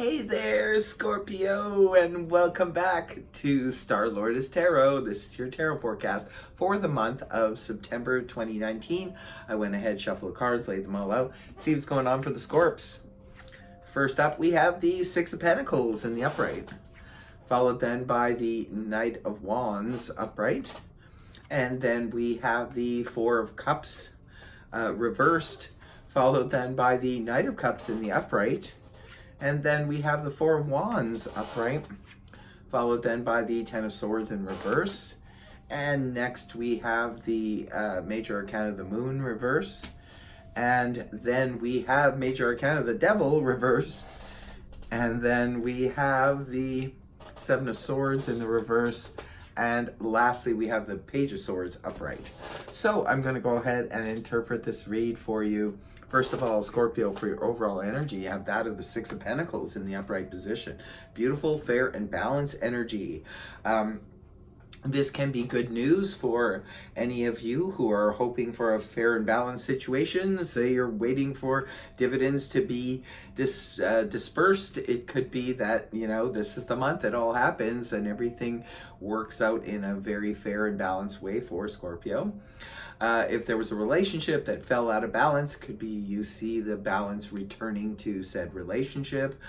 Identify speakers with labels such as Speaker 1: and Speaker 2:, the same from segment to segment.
Speaker 1: Hey there, Scorpio, and welcome back to Star Lord's Tarot. This is your tarot forecast for the month of September 2019. I went ahead, shuffled the cards, laid them all out, see what's going on for the Scorps. First up, we have the Six of Pentacles in the upright, followed then by the Knight of Wands upright, and then we have the Four of Cups reversed, followed then by the Knight of Cups in the upright. And then we have the Four of Wands upright, followed then by the Ten of Swords in reverse. And next we have the Major Arcana of the Moon reverse. And then we have Major Arcana of the Devil reverse. And then we have the Seven of Swords in the reverse. And lastly, we have the Page of Swords upright. So I'm going to go ahead and interpret this read for you. First of all, Scorpio, for your overall energy, you have that of the Six of Pentacles in the upright position. Beautiful, fair, and balanced energy. This can be good news for any of you who are hoping for a fair and balanced situation. Say you're waiting for dividends to be dispersed. It could be that, you know, this is the month it all happens and everything works out in a very fair and balanced way for Scorpio. If there was a relationship that fell out of balance, it could be you see the balance returning to said relationship.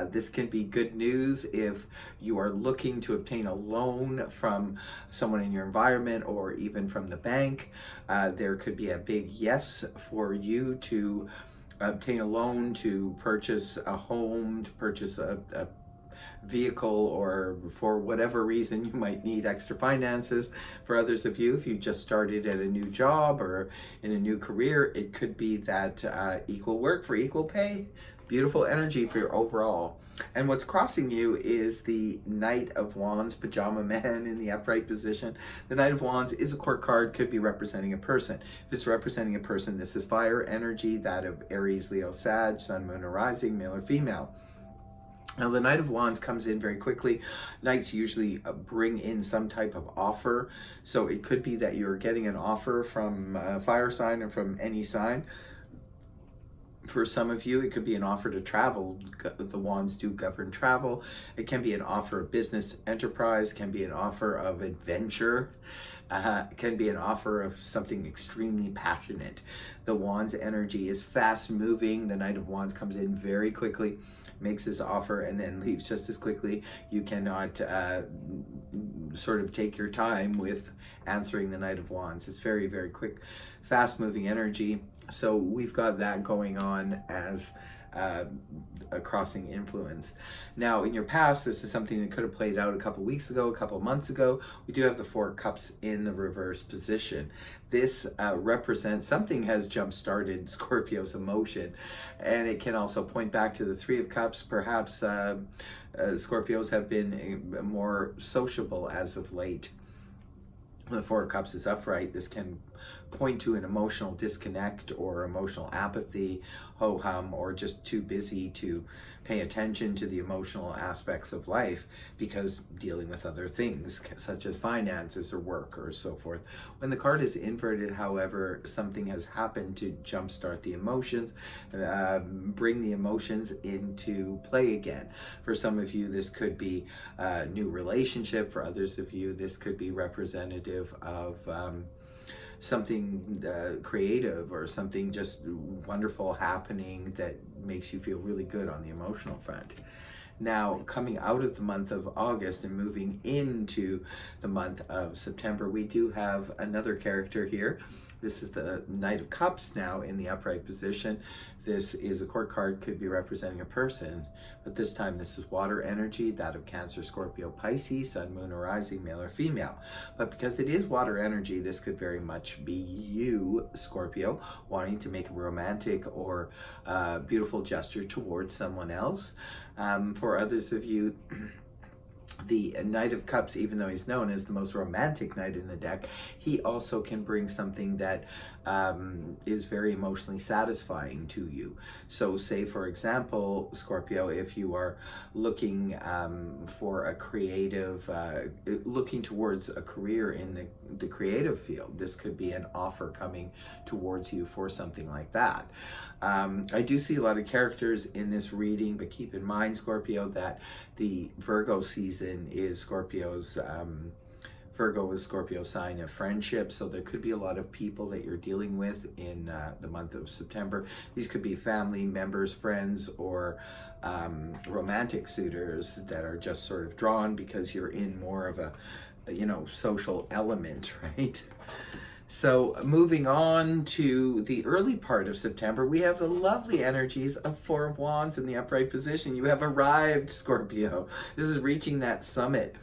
Speaker 1: This can be good news if you are looking to obtain a loan from someone in your environment or even from the bank. There could be a big yes for you to obtain a loan to purchase a home, to purchase a vehicle, or for whatever reason you might need extra finances. For others of you, if you just started at a new job or in a new career, it could be that equal work for equal pay. Beautiful energy for your overall. And what's crossing you is the Knight of Wands, Pajama Man in the upright position. The Knight of Wands is a court card, could be representing a person. If it's representing a person, this is fire energy, that of Aries, Leo, Sag, Sun, Moon, or Rising, male or female. Now, the Knight of Wands comes in very quickly. Knights usually bring in some type of offer. So it could be that you're getting an offer from a fire sign or from any sign. For some of you, it could be an offer to travel. The Wands do govern travel. It can be an offer of business enterprise, can be an offer of adventure. Can be an offer of something extremely passionate. The Wands energy is fast moving. The Knight of Wands comes in very quickly, makes his offer, and then leaves just as quickly. You cannot sort of take your time with answering the Knight of Wands. It's very, very quick, fast moving energy. So we've got that going on as a crossing influence. Now, in your past, this is something that could have played out a couple weeks ago, a couple months ago. We do have the Four Cups in the reverse position. This represents something has jump-started Scorpio's emotion, and it can also point back to the Three of Cups. Perhaps Scorpios have been more sociable as of late. The Four of Cups is upright. This can point to an emotional disconnect or emotional apathy, ho-hum, or just too busy to pay attention to the emotional aspects of life because dealing with other things such as finances or work or so forth. When the card is inverted, however, something has happened to jumpstart the emotions, bring the emotions into play again. For some of you, this could be a new relationship. For others of you, this could be representative of something creative or something just wonderful happening that makes you feel really good on the emotional front. Now, coming out of the month of August and moving into the month of September, we do have another character here. This is the Knight of Cups now in the upright position. This is a court card, could be representing a person, but this time this is water energy, that of Cancer, Scorpio, Pisces, Sun, Moon, or Rising, male or female. But because it is water energy, this could very much be you, Scorpio, wanting to make a romantic or beautiful gesture towards someone else. For others of you, the Knight of Cups, even though he's known as the most romantic knight in the deck, he also can bring something that is very emotionally satisfying to you. So say, for example, Scorpio, if you are looking for a creative, looking towards a career in the creative field, this could be an offer coming towards you for something like that. I do see a lot of characters in this reading, but keep in mind, Scorpio, that the Virgo season is Scorpio's Virgo is Scorpio's sign of friendship, so there could be a lot of people that you're dealing with in the month of September. These could be family members, friends, or romantic suitors that are just sort of drawn because you're in more of a social element, right? So moving on to the early part of September, we have the lovely energies of Four of Wands in the upright position. You have arrived, Scorpio. This is reaching that summit.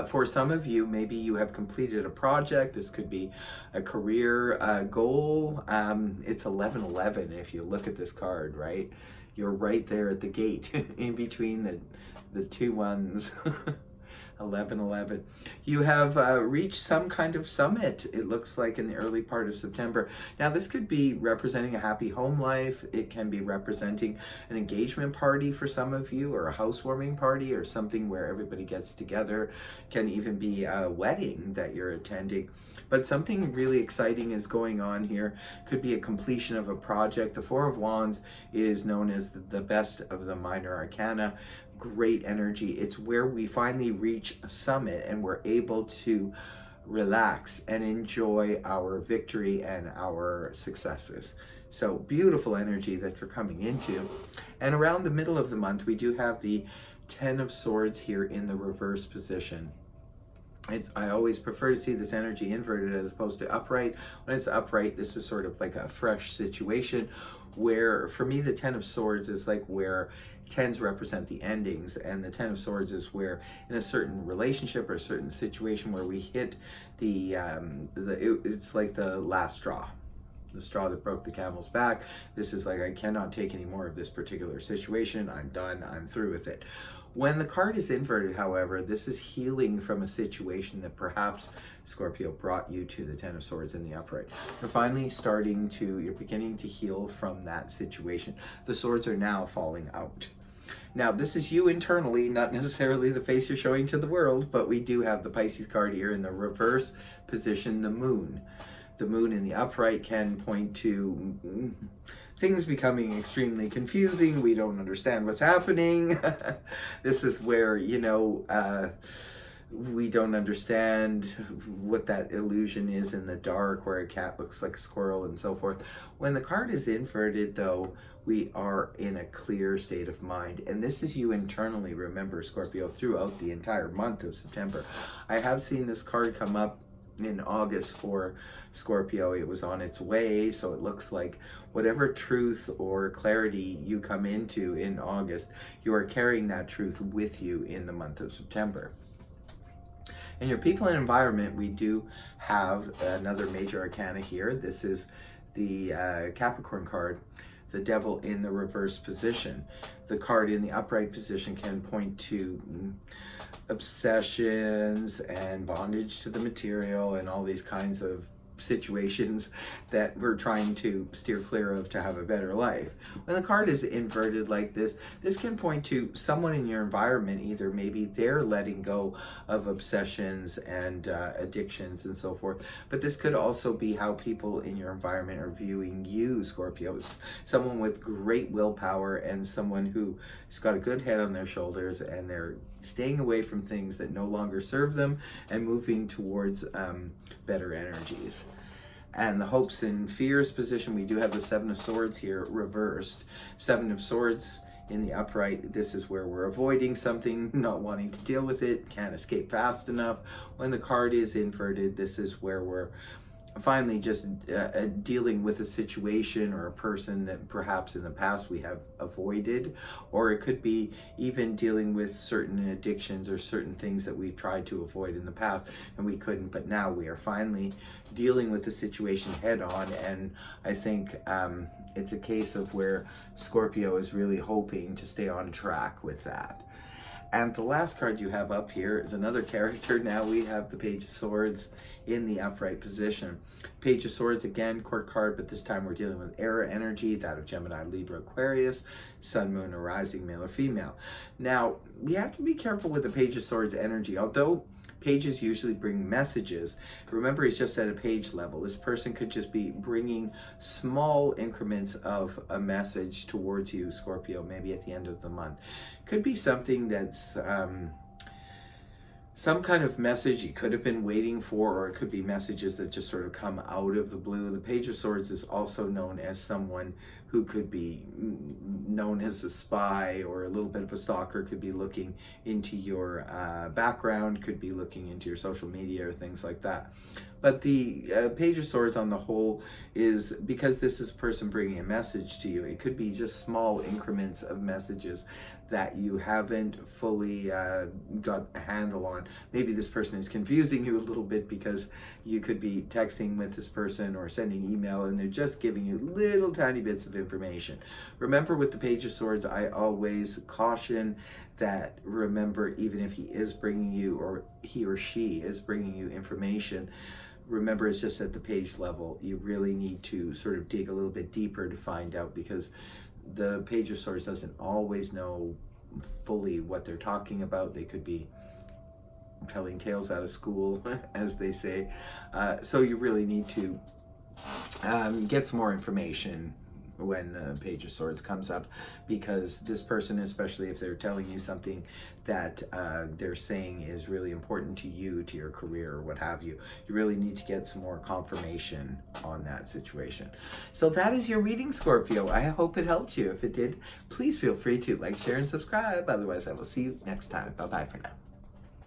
Speaker 1: For some of you, maybe you have completed a project. This could be a career goal. It's 11-11 if you look at this card, right? You're right there at the gate in between the two ones. 11-11. You have reached some kind of summit, it looks like, in the early part of September. Now, this could be representing a happy home life. It can be representing an engagement party for some of you, or a housewarming party, or something where everybody gets together. It can even be a wedding that you're attending. But something really exciting is going on here. Could be a completion of a project. The Four of Wands is known as the best of the minor arcana. Great energy. It's where we finally reach a summit and we're able to relax and enjoy our victory and our successes. So beautiful energy that you're coming into. And around the middle of the month, we do have the Ten of Swords here in the reverse position. I always prefer to see this energy inverted as opposed to upright. When it's upright, this is sort of like a fresh situation, where for me the Ten of Swords is like where tens represent the endings, and the Ten of Swords is where in a certain relationship or a certain situation where we hit it's like the last straw. The straw that broke the camel's back. This is like, I cannot take any more of this particular situation. I'm done. I'm through with it. When the card is inverted, however, this is healing from a situation that perhaps Scorpio brought you to, the Ten of Swords in the upright. You're beginning to heal from that situation. The swords are now falling out. Now, this is you internally, not necessarily the face you're showing to the world, but we do have the Pisces card here in the reverse position, the moon. The moon in the upright can point to things becoming extremely confusing. We don't understand what's happening. This is where, we don't understand what that illusion is in the dark, where a cat looks like a squirrel and so forth. When the card is inverted, though, we are in a clear state of mind. And this is you internally, remember, Scorpio, throughout the entire month of September. I have seen this card come up in August for Scorpio. It was on its way, so it looks like whatever truth or clarity you come into in August, you are carrying that truth with you in the month of September. In your people and environment, we do have another major arcana here. This is the Capricorn card, the Devil in the reverse position. The card in the upright position can point to obsessions and bondage to the material and all these kinds of situations that we're trying to steer clear of to have a better life. When the card is inverted like this can point to someone in your environment. Either maybe they're letting go of obsessions and addictions and so forth, but this could also be how people in your environment are viewing you, Scorpio. Someone with great willpower and someone who's got a good head on their shoulders, and they're staying away from things that no longer serve them and moving towards better energies. And the hopes and fears position, we do have the Seven of Swords here reversed. Seven of Swords in the upright, this is where we're avoiding something, not wanting to deal with it, can't escape fast enough. When the card is inverted, this is where we're finally just dealing with a situation or a person that perhaps in the past we have avoided, or it could be even dealing with certain addictions or certain things that we tried to avoid in the past and we couldn't, but now we are finally dealing with the situation head on. And I think it's a case of where Scorpio is really hoping to stay on track with that. And the last card you have up here is another character. Now we have the Page of Swords in the upright position. Page of Swords, again, court card, but this time we're dealing with air energy, that of Gemini, Libra, Aquarius, Sun, Moon, or Rising, male or female. Now, we have to be careful with the Page of Swords energy. Although pages usually bring messages, remember he's just at a page level. This person could just be bringing small increments of a message towards you, Scorpio, maybe at the end of the month. Could be something that's some kind of message you could have been waiting for, or it could be messages that just sort of come out of the blue. The Page of Swords is also known as someone who could be known as a spy or a little bit of a stalker, could be looking into your background, could be looking into your social media or things like that. But the Page of Swords on the whole is, because this is a person bringing a message to you, it could be just small increments of messages that you haven't fully got a handle on. Maybe this person is confusing you a little bit because you could be texting with this person or sending email and they're just giving you little tiny bits of information. Remember, with the Page of Swords, I always caution that, remember, even if he is bringing you, or he or she is bringing you information, remember it's just at the page level. You really need to sort of dig a little bit deeper to find out, because the Page of Swords doesn't always know fully what they're talking about. They could be telling tales out of school, as they say. So you really need to get some more information when the Page of Swords comes up, because this person, especially if they're telling you something that they're saying is really important to you, to your career or what have you, you really need to get some more confirmation on that situation. So that is your reading, Scorpio. I hope it helped you. If it did, please feel free to like, share, and subscribe. Otherwise, I will see you next time. Bye-bye for now.